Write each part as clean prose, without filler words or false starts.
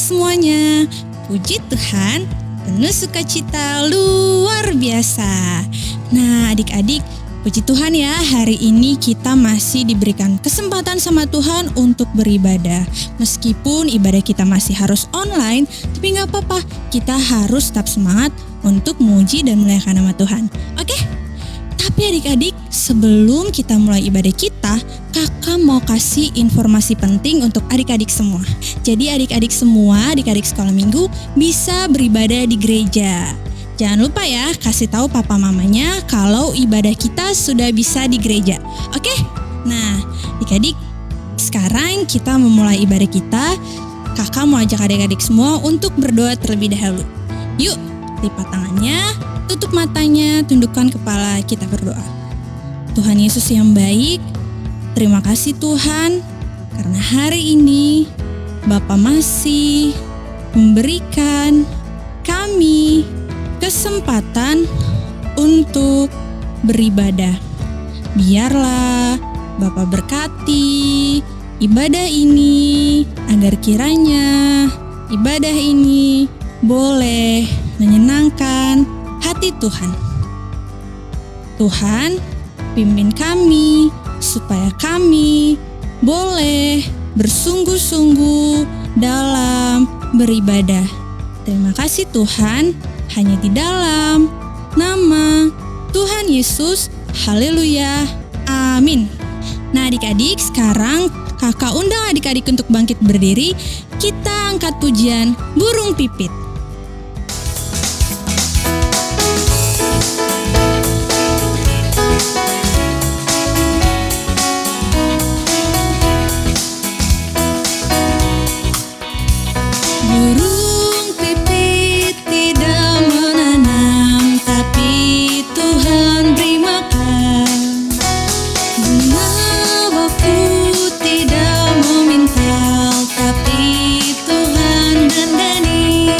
semuanya. Puji Tuhan, penuh sukacita luar biasa. Nah adik-adik, puji Tuhan ya, hari ini kita masih diberikan kesempatan sama Tuhan untuk beribadah. Meskipun ibadah kita masih harus online, tapi gak apa-apa, kita harus tetap semangat untuk memuji dan memuliakan nama Tuhan. Oke? Tapi adik-adik, sebelum kita mulai ibadah kita, kakak mau kasih informasi penting untuk adik-adik semua. Jadi adik-adik semua, adik-adik sekolah minggu bisa beribadah di gereja. Jangan lupa ya, kasih tahu papa mamanya kalau ibadah kita sudah bisa di gereja. Oke? Nah, adik-adik, sekarang kita memulai ibadah kita. Kakak mau ajak adik-adik semua untuk berdoa terlebih dahulu. Yuk, lipat tangannya, tutup matanya, tundukkan kepala, kita berdoa. Tuhan Yesus yang baik, terima kasih Tuhan, karena hari ini Bapa masih memberikan kami kesempatan untuk beribadah. Biarlah Bapa berkati ibadah ini, agar kiranya ibadah ini boleh menyenangkan hati Tuhan. Tuhan, pimpin kami supaya kami boleh bersungguh-sungguh dalam beribadah. Terima kasih Tuhan, hanya di dalam nama Tuhan Yesus. Haleluya. Amin. Nah adik-adik, sekarang kakak undang adik-adik untuk bangkit berdiri. Kita angkat pujian Burung Pipit. Burung pipit tidak menanam, tapi Tuhan beri makan. Bunga batu tidak memintal, tapi Tuhan dandani.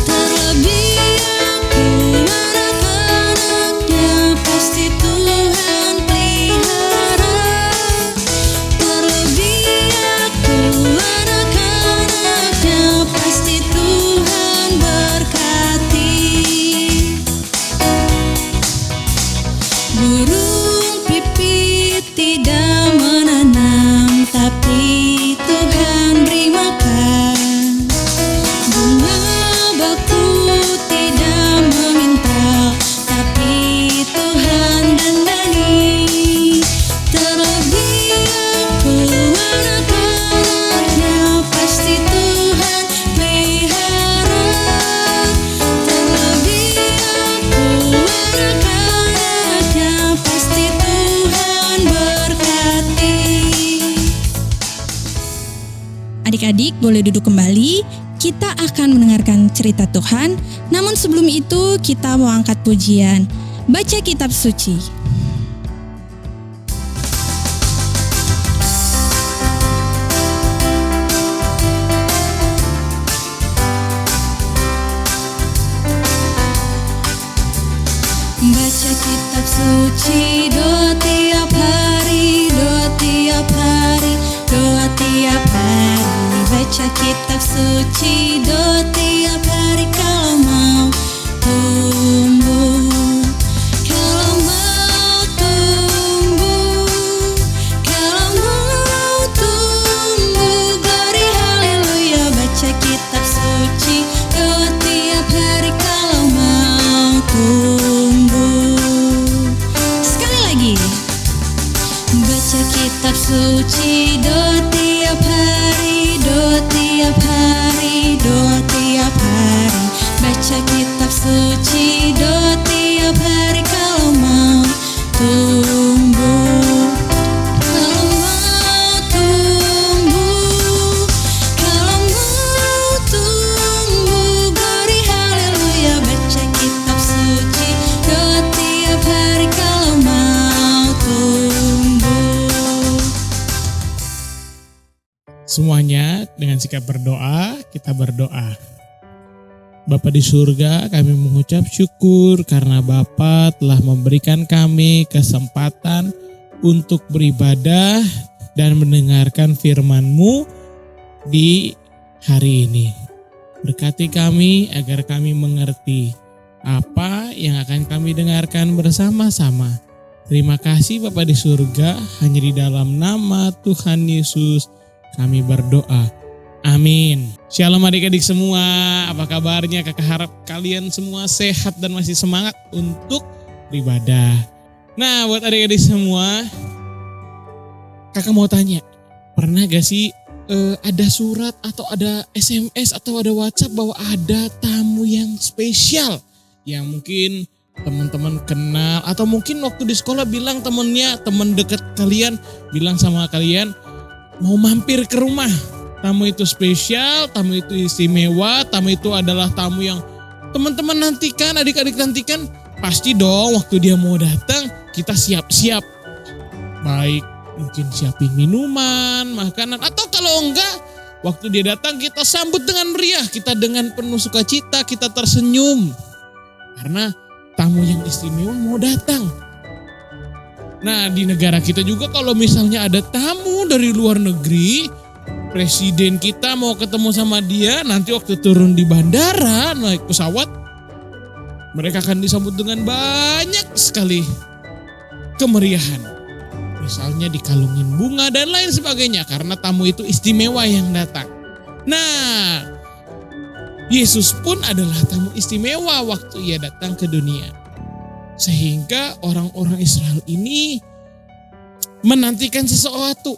Terlebih aku anak-anaknya, pasti Tuhan pelihara. Terlebih aku anak-anaknya, pasti Tuhan berkati. Burung pipit tidak menanam, tapi Tuhan beri makan. Bunga batu tidak memintal, tapi Tuhan dandani. Terlebih aku anak-anaknya, pasti Tuhan pelihara. Terlebih aku anak-anaknya, pasti Tuhan berkati. Adik-adik boleh duduk kembali. Kita akan mendengarkan cerita Tuhan. Namun sebelum itu kita mau angkat pujian. Baca kitab suci. Baca kitab suci, doa tiap hari, doa tiap hari, doa tiap hari. Baca kitab suci, doa tiap hari, kalau mau tumbuh, kalau mau tumbuh, kalau mau tumbuh. Glory haleluya. Baca kitab suci, doa tiap hari, kalau mau tumbuh. Sekali lagi. Baca kitab suci, doa tiap hari, doa tiap hari, doa tiap hari. Baca kitab suci, doa tiap hari, kalau mau tumbuh, kalau mau tumbuh, kalau mau tumbuh. Glory haleluya. Baca kitab suci, doa tiap hari, kalau mau tumbuh. Semuanya dengan sikap berdoa, kita berdoa. Bapa di surga, kami mengucap syukur karena Bapa telah memberikan kami kesempatan untuk beribadah dan mendengarkan firman-Mu di hari ini. Berkati kami agar kami mengerti apa yang akan kami dengarkan bersama-sama. Terima kasih Bapa di surga, hanya di dalam nama Tuhan Yesus kami berdoa. Amin. Shalom adik-adik semua, apa kabarnya? Kakak harap kalian semua sehat dan masih semangat untuk beribadah. Nah, buat adik-adik semua, kakak mau tanya, pernah gak sih ada surat atau ada SMS atau ada WhatsApp bahwa ada tamu yang spesial yang mungkin teman-teman kenal, atau mungkin waktu di sekolah bilang teman dekat kalian bilang sama kalian mau mampir ke rumah. Tamu itu spesial, tamu itu istimewa, tamu itu adalah tamu yang teman-teman nantikan, adik-adik nantikan. Pasti dong waktu dia mau datang kita siap-siap. Baik mungkin siapin minuman, makanan, atau kalau enggak waktu dia datang kita sambut dengan meriah, kita dengan penuh sukacita, kita tersenyum. Karena tamu yang istimewa mau datang. Nah, di negara kita juga kalau misalnya ada tamu dari luar negeri, presiden kita mau ketemu sama dia, nanti waktu turun di bandara naik pesawat, mereka akan disambut dengan banyak sekali kemeriahan. Misalnya dikalungin bunga dan lain sebagainya, karena tamu itu istimewa yang datang. Nah, Yesus pun adalah tamu istimewa waktu ia datang ke dunia. Sehingga orang-orang Israel ini menantikan sesuatu.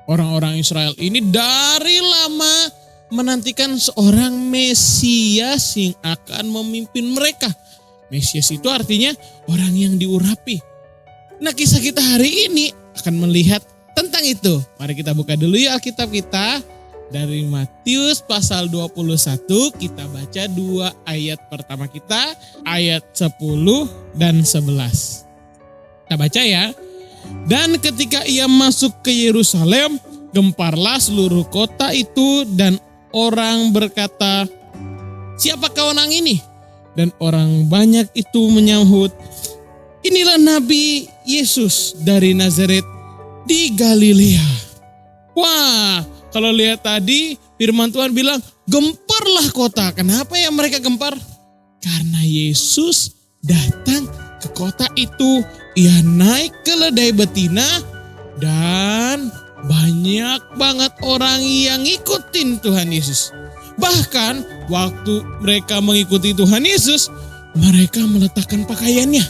Orang-orang Israel ini dari lama menantikan seorang Mesias yang akan memimpin mereka. Mesias itu artinya orang yang diurapi. Nah, kisah kita hari ini akan melihat tentang itu. Mari kita buka dulu ya Alkitab kita. Dari Matius pasal 21 kita baca 2 ayat pertama kita, ayat 10 dan 11. Kita baca ya. Dan ketika ia masuk ke Yerusalem, gemparlah seluruh kota itu dan orang berkata, "Siapakah orang ini?" Dan orang banyak itu menyahut, "Inilah Nabi Yesus dari Nazaret di Galilea." Wah, kalau lihat tadi firman Tuhan bilang, gemparlah kota. Kenapa ya mereka gempar? Karena Yesus datang ke kota itu. Ia naik keledai betina dan banyak banget orang yang ngikutin Tuhan Yesus. Bahkan waktu mereka mengikuti Tuhan Yesus, mereka meletakkan pakaiannya.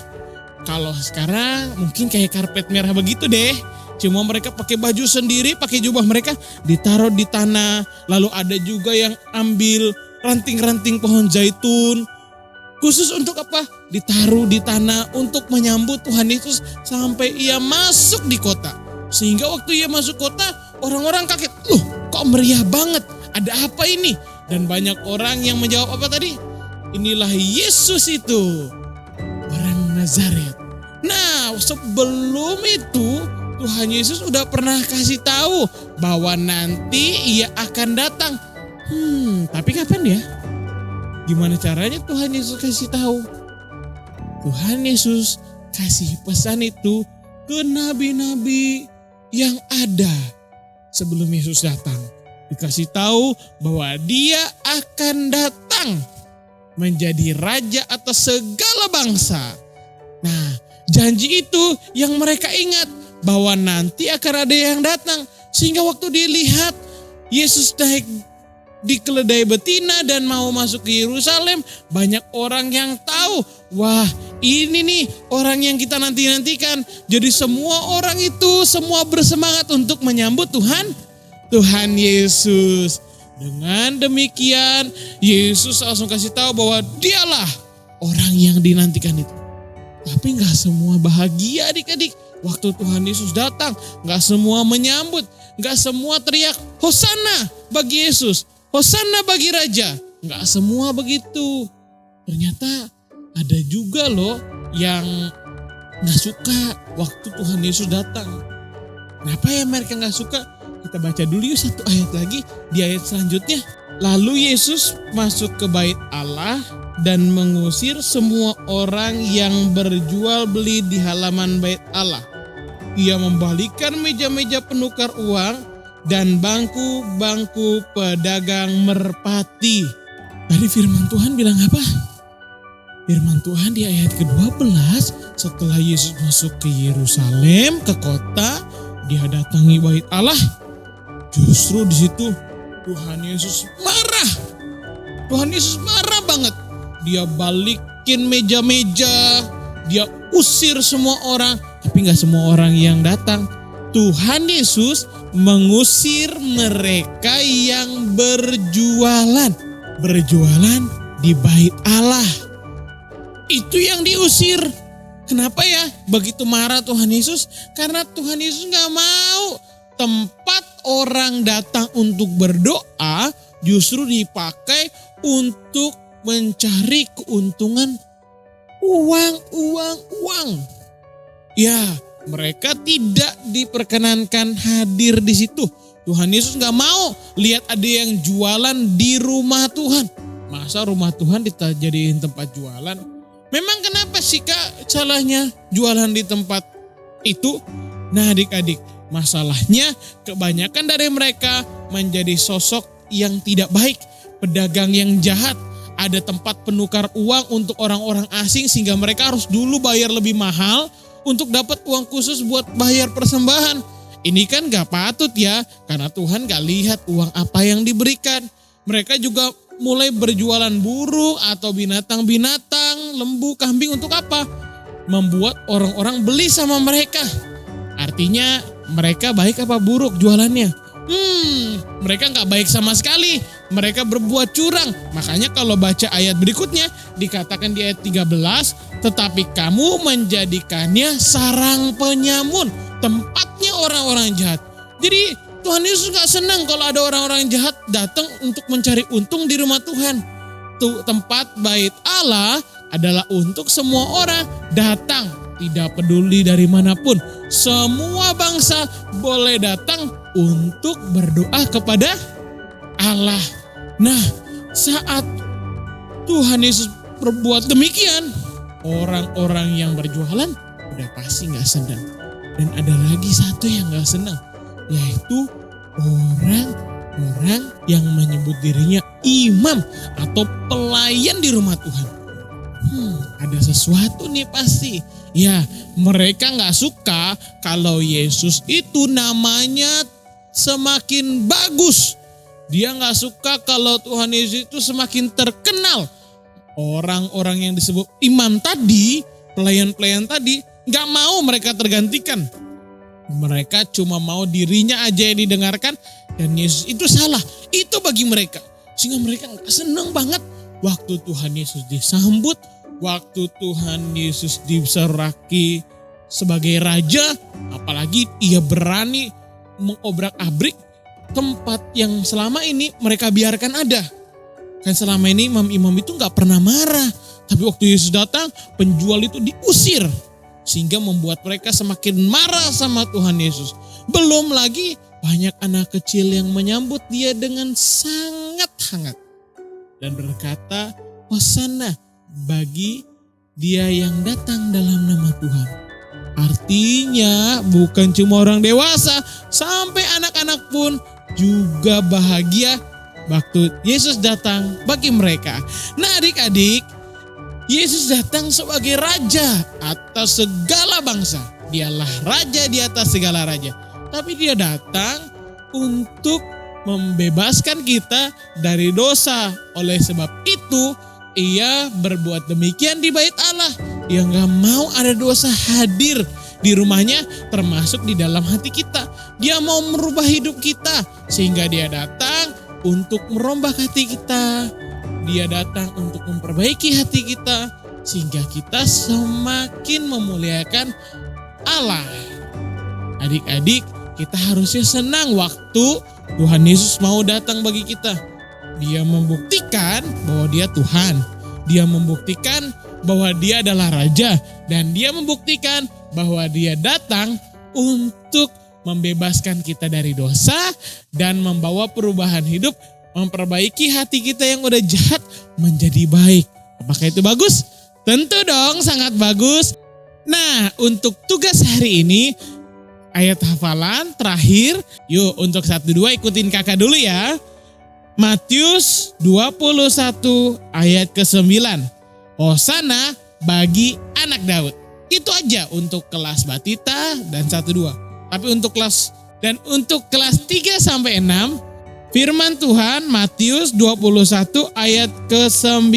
Kalau sekarang mungkin kayak karpet merah begitu deh. Cuma mereka pakai baju sendiri, pakai jubah mereka ditaruh di tanah. Lalu ada juga yang ambil ranting-ranting pohon zaitun. Khusus untuk apa? Ditaruh di tanah untuk menyambut Tuhan Yesus sampai ia masuk di kota. Sehingga waktu ia masuk kota, orang-orang kaget. Loh, kok meriah banget? Ada apa ini? Dan banyak orang yang menjawab apa tadi? Inilah Yesus itu, orang Nazaret. Nah, sebelum itu Tuhan Yesus udah pernah kasih tahu bahwa nanti ia akan datang. Tapi kapan ya? Gimana caranya Tuhan Yesus kasih tahu? Tuhan Yesus kasih pesan itu ke nabi-nabi yang ada sebelum Yesus datang. Dikasih tahu bahwa dia akan datang menjadi raja atas segala bangsa. Nah, janji itu yang mereka ingat bahwa nanti akan ada yang datang. Sehingga waktu dilihat Yesus naik di keledai betina dan mau masuk ke Yerusalem, banyak orang yang tahu, wah ini nih orang yang kita nanti-nantikan. Jadi semua orang itu semua bersemangat untuk menyambut Tuhan Yesus. Dengan demikian Yesus langsung kasih tahu bahwa dialah orang yang dinantikan itu. Tapi gak semua bahagia adik-adik. Waktu Tuhan Yesus datang, gak semua menyambut, gak semua teriak, Hosana bagi Yesus, Hosana bagi Raja. Gak semua begitu. Ternyata ada juga loh yang gak suka waktu Tuhan Yesus datang. Kenapa ya mereka gak suka? Kita baca dulu yuk satu ayat lagi di ayat selanjutnya. Lalu Yesus masuk ke bait Allah dan mengusir semua orang yang berjual beli di halaman bait Allah. Ia membalikkan meja-meja penukar uang dan bangku-bangku pedagang merpati. Tadi firman Tuhan bilang apa? Firman Tuhan di ayat ke-12, setelah Yesus masuk ke Yerusalem, ke kota, dia datangi bait Allah. Justru di situ Tuhan Yesus marah. Tuhan Yesus marah banget. Dia balikin meja-meja, dia usir semua orang, tapi gak semua orang yang datang. Tuhan Yesus mengusir mereka yang berjualan di bait Allah. Itu yang diusir. Kenapa ya begitu marah Tuhan Yesus? Karena Tuhan Yesus gak mau tempat orang datang untuk berdoa justru dipakai untuk mencari keuntungan uang. Ya, mereka tidak diperkenankan hadir di situ. Tuhan Yesus gak mau lihat ada yang jualan di rumah Tuhan. Masa rumah Tuhan dijadiin tempat jualan? Memang kenapa sih Kak salahnya jualan di tempat itu? Nah adik-adik, masalahnya kebanyakan dari mereka menjadi sosok yang tidak baik. Pedagang yang jahat. Ada tempat penukar uang untuk orang-orang asing sehingga mereka harus dulu bayar lebih mahal untuk dapat uang khusus buat bayar persembahan. Ini kan gak patut ya, karena Tuhan gak lihat uang apa yang diberikan. Mereka juga mulai berjualan burung atau binatang-binatang, lembu, kambing untuk apa? Membuat orang-orang beli sama mereka. Artinya mereka baik apa buruk jualannya? Mereka gak baik sama sekali. Mereka berbuat curang. Makanya kalau baca ayat berikutnya dikatakan di ayat 13, tetapi kamu menjadikannya sarang penyamun, tempatnya orang-orang jahat. Jadi Tuhan Yesus gak senang kalau ada orang-orang jahat datang untuk mencari untung di rumah Tuhan. Tempat bait Allah adalah untuk semua orang datang, tidak peduli dari manapun. Semua bangsa boleh datang untuk berdoa kepada Allah. Nah, saat Tuhan Yesus berbuat demikian, orang-orang yang berjualan udah pasti gak senang. Dan ada lagi satu yang gak senang, yaitu orang-orang yang menyebut dirinya imam atau pelayan di rumah Tuhan. Ada sesuatu nih pasti. Ya, mereka gak suka kalau Yesus itu namanya semakin bagus. Dia gak suka kalau Tuhan Yesus itu semakin terkenal. Orang-orang yang disebut imam tadi, pelayan-pelayan tadi, gak mau mereka tergantikan. Mereka cuma mau dirinya aja yang didengarkan, dan Yesus itu salah. Itu bagi mereka. Sehingga mereka gak senang banget waktu Tuhan Yesus disambut, waktu Tuhan Yesus diseraki sebagai raja, apalagi ia berani mengobrak-abrik tempat yang selama ini mereka biarkan ada. Kan selama ini imam-imam itu gak pernah marah. Tapi waktu Yesus datang, penjual itu diusir. Sehingga membuat mereka semakin marah sama Tuhan Yesus. Belum lagi banyak anak kecil yang menyambut dia dengan sangat hangat. Dan berkata, Hosana bagi dia yang datang dalam nama Tuhan. Artinya bukan cuma orang dewasa, sampai anak-anak pun juga bahagia waktu Yesus datang bagi mereka. Nah adik-adik, Yesus datang sebagai raja atas segala bangsa. Dialah raja di atas segala raja. Tapi dia datang untuk membebaskan kita dari dosa. Oleh sebab itu, ia berbuat demikian di bait Allah. Dia gak mau ada dosa hadir di rumahnya, termasuk di dalam hati kita. Dia mau merubah hidup kita, sehingga dia datang untuk merombak hati kita. Dia datang untuk memperbaiki hati kita, sehingga kita semakin memuliakan Allah. Adik-adik, kita harusnya senang waktu Tuhan Yesus mau datang bagi kita. Dia membuktikan bahwa dia Tuhan. Dia membuktikan bahwa dia adalah Raja. Dan dia membuktikan bahwa dia datang untuk membebaskan kita dari dosa dan membawa perubahan hidup, memperbaiki hati kita yang udah jahat menjadi baik. Apakah itu bagus? Tentu dong, sangat bagus. Nah, untuk tugas hari ini, ayat hafalan terakhir. Yuk untuk 1-2 ikutin kakak dulu ya. Matius 21 ayat ke-9. Hosana bagi anak Daud. Itu aja untuk kelas Batita dan 1-2. Tapi untuk kelas 3-6 firman Tuhan Matius 21 ayat ke-9.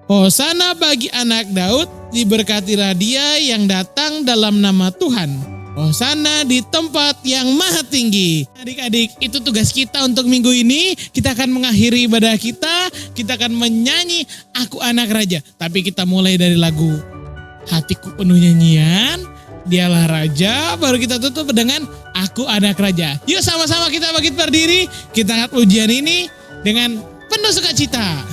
Hosana bagi anak Daud, diberkatilah dia yang datang dalam nama Tuhan. Hosana di tempat yang maha tinggi. Adik-adik, itu tugas kita untuk minggu ini. Kita akan mengakhiri ibadah kita. Kita akan menyanyi Aku Anak Raja. Tapi kita mulai dari lagu Hatiku Penuh Nyanyian, Dialah Raja. Baru kita tutup dengan Aku Anak Raja. Yuk sama-sama kita bangkit berdiri. Kita angkat pujian ini dengan penuh sukacita.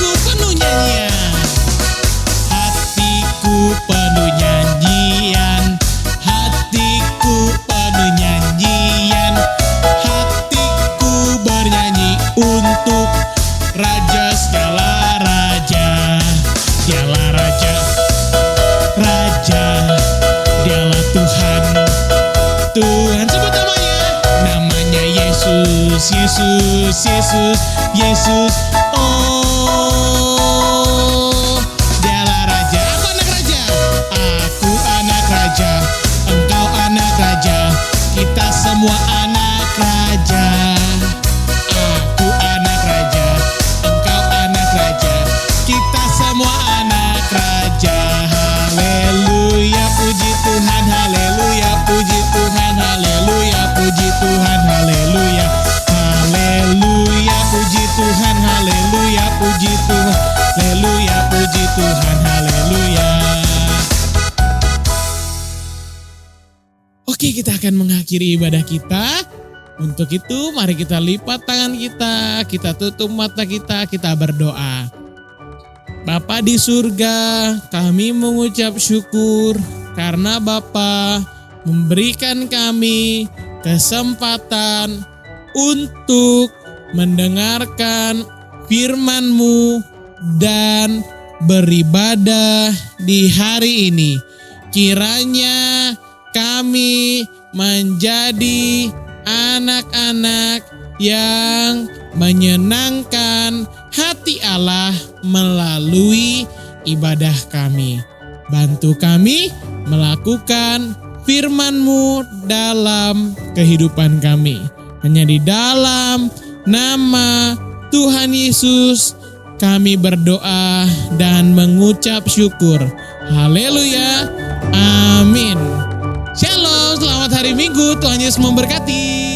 Penuh nyanyian, hatiku penuh nyanyian, hatiku bernyanyi untuk Raja segala raja, Dialah Raja, Raja, Dialah Tuhan, Tuhan sebut namanya Yesus, Yesus, Yesus, Yesus, oh. Engkau anak raja, kita semua anak raja. Aku anak raja, engkau anak raja, kita semua anak raja. Haleluya, puji Tuhan, haleluya, puji Tuhan, haleluya, puji Tuhan, haleluya. Haleluya, puji Tuhan, haleluya, puji Tuhan, haleluya, puji Tuhan, haleluya. Oke, kita akan mengakhiri ibadah kita. Untuk itu mari kita lipat tangan kita tutup mata kita berdoa. Bapa di surga, kami mengucap syukur karena Bapa memberikan kami kesempatan untuk mendengarkan firman-Mu dan beribadah di hari ini. Kiranya kami menjadi anak-anak yang menyenangkan hati Allah melalui ibadah kami. Bantu kami melakukan firman-Mu dalam kehidupan kami. Hanya di dalam nama Tuhan Yesus kami berdoa dan mengucap syukur. Haleluya. Amin. Shalom, selamat hari Minggu. Tuhan Yesus memberkati.